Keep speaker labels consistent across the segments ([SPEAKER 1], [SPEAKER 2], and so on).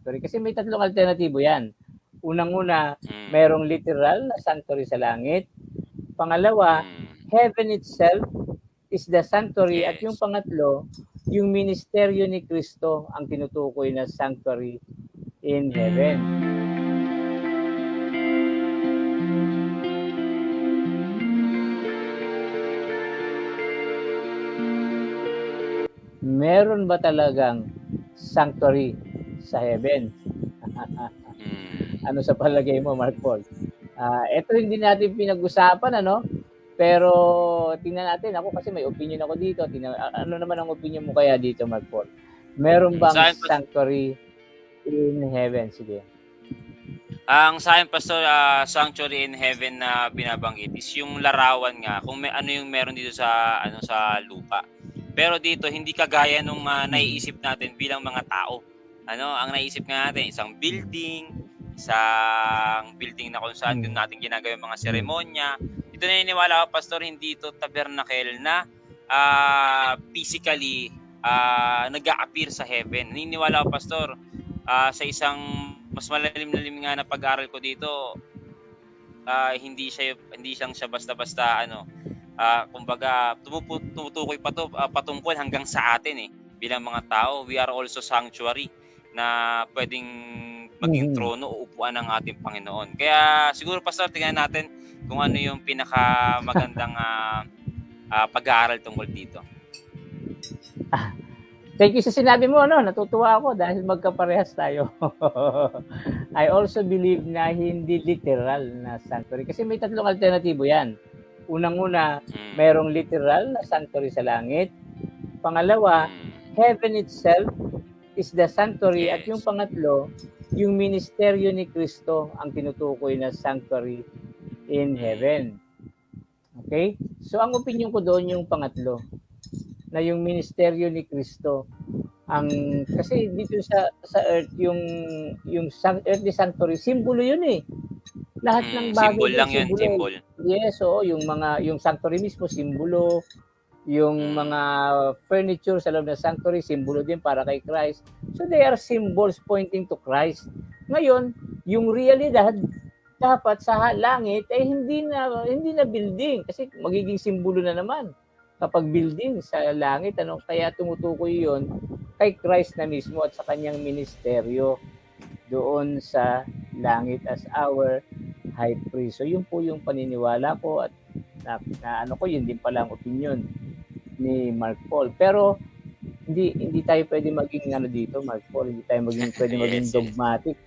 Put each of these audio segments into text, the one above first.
[SPEAKER 1] sanctuary. Kasi may tatlong alternatibo yan. Unang-una,
[SPEAKER 2] Mm.
[SPEAKER 1] merong literal na sanctuary sa langit. Pangalawa,
[SPEAKER 2] Mm.
[SPEAKER 1] heaven itself is the sanctuary. At yung
[SPEAKER 2] Yes.
[SPEAKER 1] pangatlo, yung ministeryo ni Kristo ang tinutukoy na sanctuary in heaven. Meron ba talagang sanctuary sa heaven?
[SPEAKER 2] Mm.
[SPEAKER 1] Ano sa palagay mo, Mark Paul? Ito hindi natin pinag-usapan, ano? Pero tingnan natin, ako kasi may opinion ako dito. Ano naman ang opinion mo kaya dito, Mark Paul? Meron bang
[SPEAKER 2] Sa akin,
[SPEAKER 1] sanctuary in heaven? Sige.
[SPEAKER 2] ang sa akin, Pastor, sanctuary in heaven na binabanggit is yung larawan nga kung may ano yung meron dito sa sa lupa. Pero dito hindi kagaya nung naiisip natin bilang mga tao. Ang naisip nga natin isang building na kung saan doon natin ginagawa yung mga seremonya. Ito naniniwala ako, Pastor, hindi ito tabernacle na physically nag-a-appear sa heaven. Naniniwala ako, Pastor, sa isang mas malalim nga na pag-aaral ko dito, hindi siya basta-basta kumbaga tumutukoy patungkol hanggang sa atin bilang mga tao. We are also sanctuary na pwedeng maging trono o upuan ng ating Panginoon. Kaya siguro, Pastor, tingnan natin kung ano yung pinakamagandang pag-aaral tungkol dito.
[SPEAKER 1] Thank you sa sinabi mo, no? Natutuwa ako dahil magkaparehas tayo. I also believe na hindi literal na sanctuary. Kasi may tatlong alternatibo yan. Unang-una, merong literal na sanctuary sa langit. Pangalawa, heaven itself is the sanctuary.
[SPEAKER 2] Yes.
[SPEAKER 1] At yung pangatlo, yung ministeryo ni Kristo ang tinutukoy na sanctuary in heaven. Okay? So, ang opinion ko doon yung pangatlo, na yung ministeryo ni Kristo kasi dito sa earth yung earthly sanctuary, simbolo yun lahat ng bagay
[SPEAKER 2] symbol lang yun, symbol.
[SPEAKER 1] Yes, yung sanctuary mismo simbolo, yung mga furniture sa loob ng sanctuary simbolo din para kay Christ. So they are symbols pointing to Christ. Ngayon, yung realidad dapat sa langit hindi na building kasi magiging simbolo na naman kapag building sa langit, kaya tumutukoy yon kay Christ na mismo at sa kanyang ministeryo doon sa langit as our high priest. So yun po yung paniniwala ko at yun din pala ang opinion ni Mark Paul. Pero hindi tayo pwede maging dito, Mark Paul, hindi tayo pwede maging dogmatic.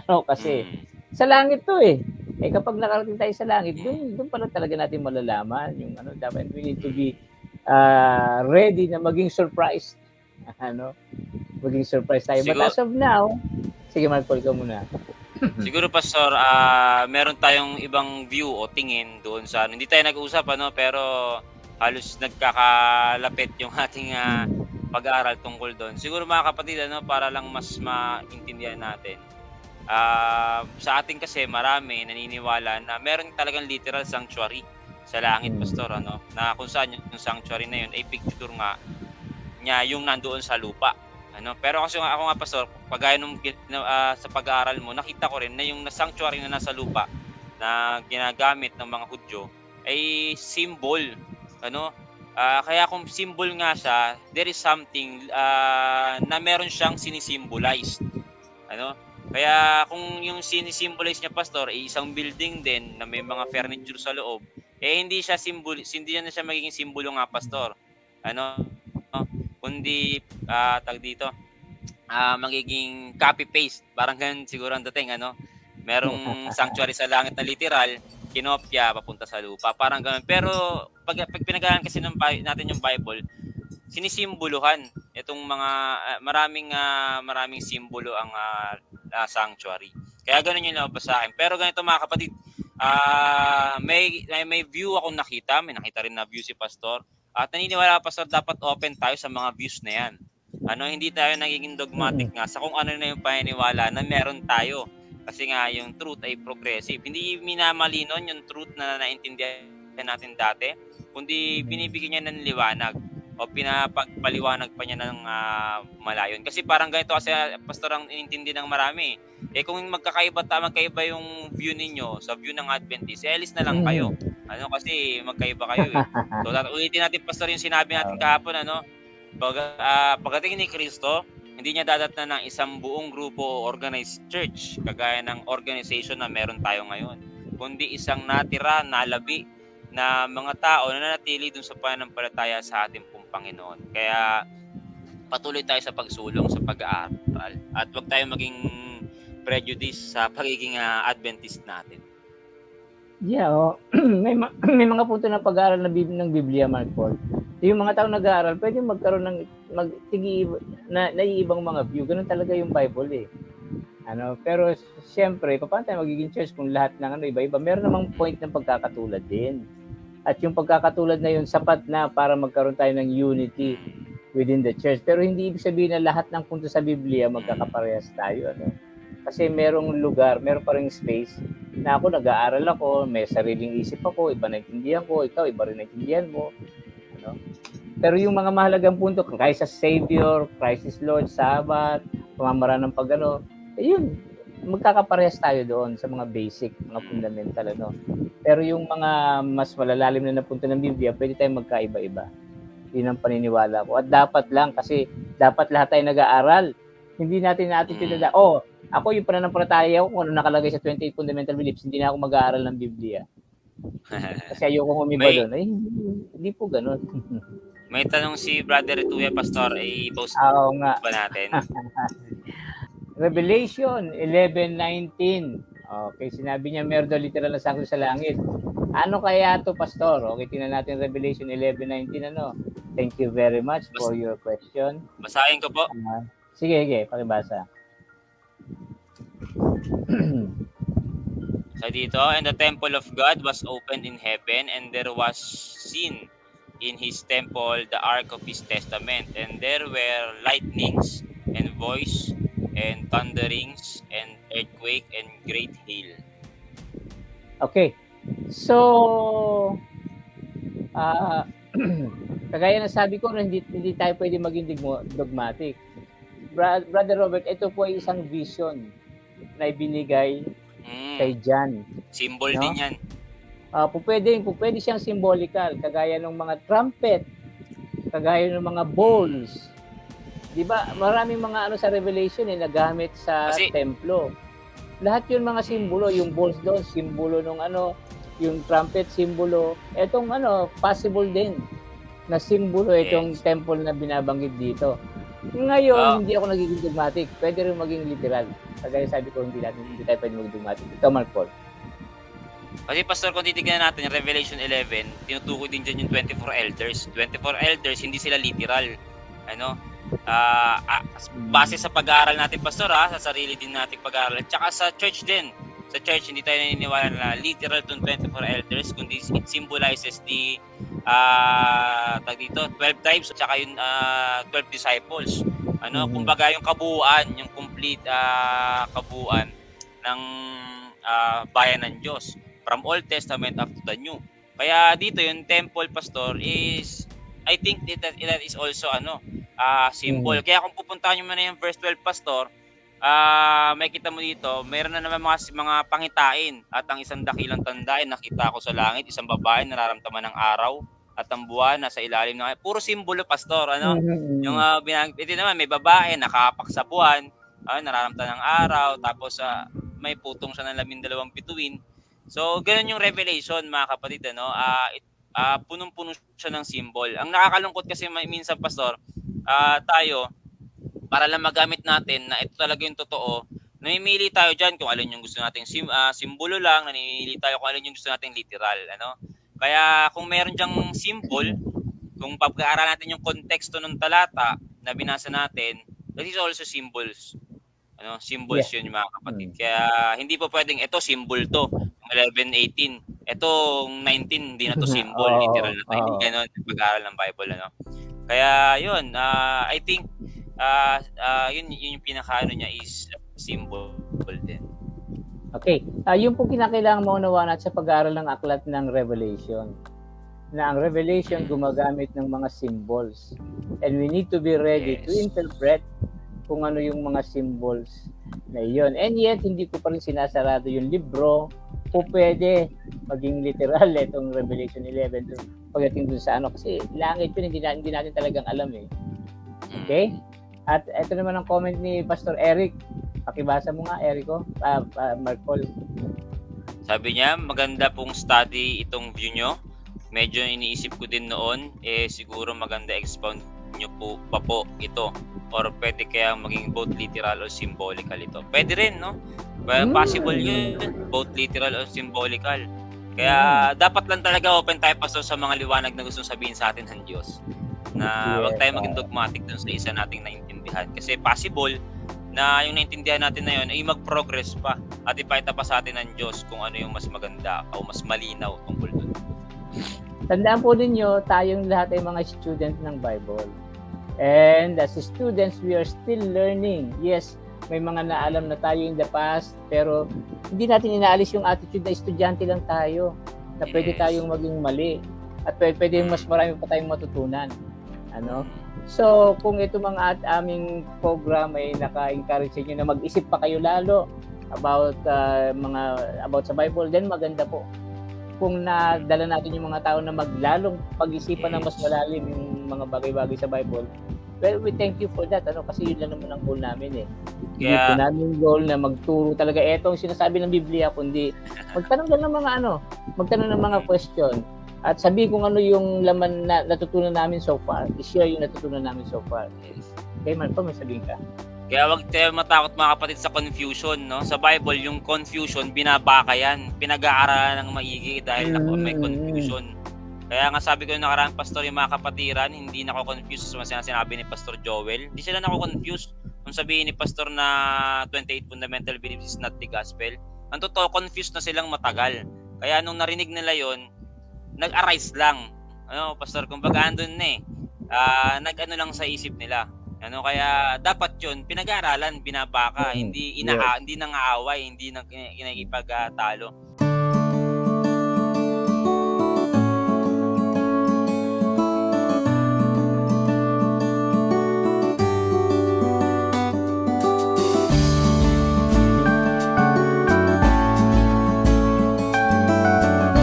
[SPEAKER 1] Kasi sa langit to kapag nakarating tayo sa langit, doon pala talaga natin malalaman yung dapat we need to be ready na maging surprised. Maging surprised tayo. But as of now, sige Mark Paul, ka muna.
[SPEAKER 2] Siguro, Pastor, meron tayong ibang view o tingin doon sa hindi tayo nag-uusap pero halos nagkakalapit yung ating pag-aaral tungkol doon. Siguro mga kapatid, para lang mas maintindihan natin. Sa atin kasi marami naniniwala na meron talagang literal sanctuary sa langit, Pastor, na kung saan yung sanctuary na yun ay picture nga niya yung nandoon sa lupa. Pero kasi ako nga, Pastor, pagaya nung sa pag-aaral mo, nakita ko rin na yung sanctuary na nasa lupa na ginagamit ng mga Hudyo ay symbol. Kaya kung symbol nga siya, there is something na meron siyang sinisimbolize. Kaya kung yung sinisimbolize niya, Pastor, ay isang building din na may mga furniture sa loob, hindi na siya magiging simbolo nga, Pastor. Kundi magiging copy-paste. Parang ganun siguro ang dating, merong sanctuary sa langit na literal, kinopya, papunta sa lupa. Parang ganun. Pero pag pinag-aaral kasi natin yung Bible, sinisimboluhan itong mga maraming simbolo ang sanctuary. Kaya ganun yung nabasa sa akin. Pero ganito mga kapatid, may view akong nakita, may nakita rin na view si Pastor. At naniniwala, Pastor, dapat open tayo sa mga views na yan. Hindi tayo nagiging dogmatic nga sa kung ano na yung paniniwala na meron tayo. Kasi nga yung truth ay progressive. Hindi minamalino yung truth na naintindihan natin dati, kundi binibigyan niya ng liwanag. o pinapagpaliwanag pa niya ng malayon. Kasi parang ganito kasi pastor ang inintindi ng marami. Kung magkaiba yung view ninyo sa view ng Adventist, alis na lang kayo. Kasi magkaiba kayo eh. So ulitin natin pastor yung sinabi natin kahapon pagdating ni Kristo, hindi niya dadatnan ng isang buong grupo o organized church kagaya ng organization na meron tayo ngayon, kundi isang natira, nalabi na mga tao na nanatili dun sa pananampalataya sa ating pong Panginoon. Kaya patuloy tayo sa pagsulong, sa pag-aaral, at huwag tayo maging prejudice sa pagiging Adventist natin.
[SPEAKER 1] Yeah, may mga punto ng pag-aaral ng Biblia, Mark Paul. Yung mga tao nag-aaral, pwede magkaroon ng naiibang mga view. Ganun talaga yung Bible eh. Pero siyempre, paano tayo magiging church kung lahat ng iba-iba? Meron namang point ng pagkakatulad din. At yung pagkakatulad na yun, sapat na para magkaroon tayo ng unity within the church. Pero hindi ibig sabihin na lahat ng punto sa Biblia magkakaparehas tayo. Kasi merong lugar, meron pa ring space na ako, nag-aaral ako, may sariling isip ako, iba naintindihan ko, ikaw, iba rin naintindihan mo. Pero yung mga mahalagang punto, kahit sa Savior, Christ is Lord, Sabbath, pamamaraan ng yun, magkakaparehas tayo doon sa mga basic, mga fundamental. Pero yung mga mas malalalim na punto ng Biblia, pwede tayong magkaiba-iba. Yun ang paniniwala ko. At dapat lang, kasi dapat lahat tayo nag-aaral. Hindi natin attitude na, ako yung pananampalataya ko kung ano nakalagay sa 28 fundamental beliefs, hindi na ako mag-aaral ng Biblia. Kasi ayoko humiba doon. Hindi po ganun.
[SPEAKER 2] May tanong si Brother Tuya, Pastor, i-post
[SPEAKER 1] nga
[SPEAKER 2] ba natin?
[SPEAKER 1] Revelation 11:19. Okay, sinabi niya meron daw literal na sakto sa langit. Ano kaya to, Pastor? Okay, tingnan natin Revelation 11:19. Thank you very much for your question.
[SPEAKER 2] Basahin ko po.
[SPEAKER 1] Sige, pakibasa.
[SPEAKER 2] So dito, and the temple of God was opened in heaven, and there was seen in his temple the ark of his testament, and there were lightnings and voice and thunderings and earthquake and great hail. Okay.
[SPEAKER 1] So kagaya na sabi ko, hindi tayo pwede maging dogmatic. Brother Robert, ito po ay isang vision na ibinigay kay John.
[SPEAKER 2] Symbol din yan.
[SPEAKER 1] Pwede siyang symbolical, kagaya ng mga trumpet, kagaya ng mga bowls. Di ba? Maraming mga sa Revelation nagamit sa templo. Lahat yun mga simbolo, yung bowls doon, simbolo ng yung trumpet, simbolo. Etong possible din na simbolo itong temple na binabanggit dito. Ngayon, hindi ako nagiging dogmatic. Pwede rin maging literal. Kagaya sabi ko, hindi tayo pwede maging dogmatic. Ito, Mark Paul.
[SPEAKER 2] Kasi Pastor, kung titignan natin yung Revelation 11, tinutukoy din dyan yung 24 elders. 24 elders, hindi sila literal. Base sa pag-aaral natin, Pastor, sa sarili din natin pag-aaral. At saka sa church din. Sa church, hindi tayo naniniwala na literal itong 24 elders, kundi it symbolizes the 12 tribes at saka yung 12 disciples. Kumbaga yung kabuuan, yung complete kabuuan ng bayan ng Diyos from Old Testament up to the New. Kaya dito yung temple, Pastor, is I think that is also symbol. Kaya kung pupuntahan nyo muna yung verse 12, Pastor, may kita mo dito, mayroon na naman mga pangitain at ang isang dakilang tanda ay nakita ko sa langit, isang babae nararamdaman ng araw at ang buwan nasa ilalim ng puro simbolo, Pastor. Yung ito naman, may babae nakapak sa buwan, nararamdaman ng araw, tapos may putong siya ng 12 bituin. So, ganun yung Revelation, mga kapatid. Punong-puno siya ng symbol. Ang nakakalungkot kasi minsan, Pastor, tayo, para lang magamit natin na ito talaga yung totoo, namimili tayo dyan kung alin yung gusto nating simbolo lang, namimili tayo kung alin yung gusto nating literal. Kaya kung meron dyang symbol, kung pag-aaral natin yung konteksto ng talata na binasa natin, that is also symbols. Symbols yun, mga kapatid. Kaya hindi po pwedeng ito symbol to, 11, 18. Ito 19, hindi na to symbol, literal na to. Hindi ganon pag-aaral ng Bible. Kaya yun, I think yun yung pinaka niya is symbol din. Okay. Yung po kinakailangan maunawaan natin sa pag-aaral ng aklat ng Revelation.
[SPEAKER 1] na ang revelation gumagamit ng mga symbols. And we need to be ready to interpret kung ano yung mga symbols na iyon. And yet, hindi ko pa rin sinasarado yung libro kung pwede maging literal itong Revelation 11 pagdating dun sa ano. Kasi langit yun, hindi natin talagang alam eh. Okay? At ito naman ang comment ni Pastor Eric. Pakibasa mo nga, Erico. Mark Paul.
[SPEAKER 2] Sabi niya, maganda pong study itong view nyo. Medyo iniisip ko din noon, siguro maganda expound nyo po ito. Or pwede kaya maging both literal or symbolical ito. Pwede rin, no? Possible yun, both literal or symbolical. Kaya dapat lang talaga open tayo, Pastor, sa mga liwanag na gustong sabihin sa atin ng Diyos. Na wag tayo maging dogmatic dun sa isa nating naintindihan. Kasi possible na yung naintindihan natin na yun ay mag-progress pa at ipakita pa sa atin ng Diyos kung ano yung mas maganda o mas malinaw tungkol dun.
[SPEAKER 1] Tandaan po ninyo, tayong lahat ay mga student ng Bible. And as students, we are still learning. Yes, may mga naalam na tayo in the past, pero hindi natin inaalis yung attitude na estudyante lang tayo, na pwede tayong maging mali at pwede mas marami pa tayong matutunan. Ano? So, kung ito mga aming program ay naka-encourage sa inyo na mag-isip pa kayo lalo about about sa Bible, then maganda po. Kung nadala natin yung mga tao na maglalong pag-isipan ng mas malalim yung mga bagay-bagay sa Bible, well, we thank you for that. Kasi yun lang naman ang goal namin eh. Hindi po namin goal na magturo talaga etong sinasabi ng Biblia, kundi magtanong ng mga magtanong ng mga question. At sabihin kung ano yung laman na natutunan namin so far. I-share yung natutunan namin so far. Okay, man po, may sabihin ka.
[SPEAKER 2] Kaya wag tayo matakot mga kapatid sa confusion, no? Sa Bible, yung confusion, binabaka yan. Pinag-aaralan ng maigi dahil may confusion. Kaya nga sabi ko yung nakaraan, Pastor, yung mga kapatiran, hindi nako-confuse sa mga sinabi ni Pastor Joel. Hindi sila nako-confuse kung sabihin ni Pastor na 28 fundamental beliefs is not the gospel. Ang totoo, confused na silang matagal. Kaya nung narinig nila yon, nag-arise lang. Pastor, kumbaga andun na nag-ano lang sa isip nila. Kaya dapat yun, pinag-aaralan, binabaka, hindi nangaaway, hindi nang kinakipagtalo.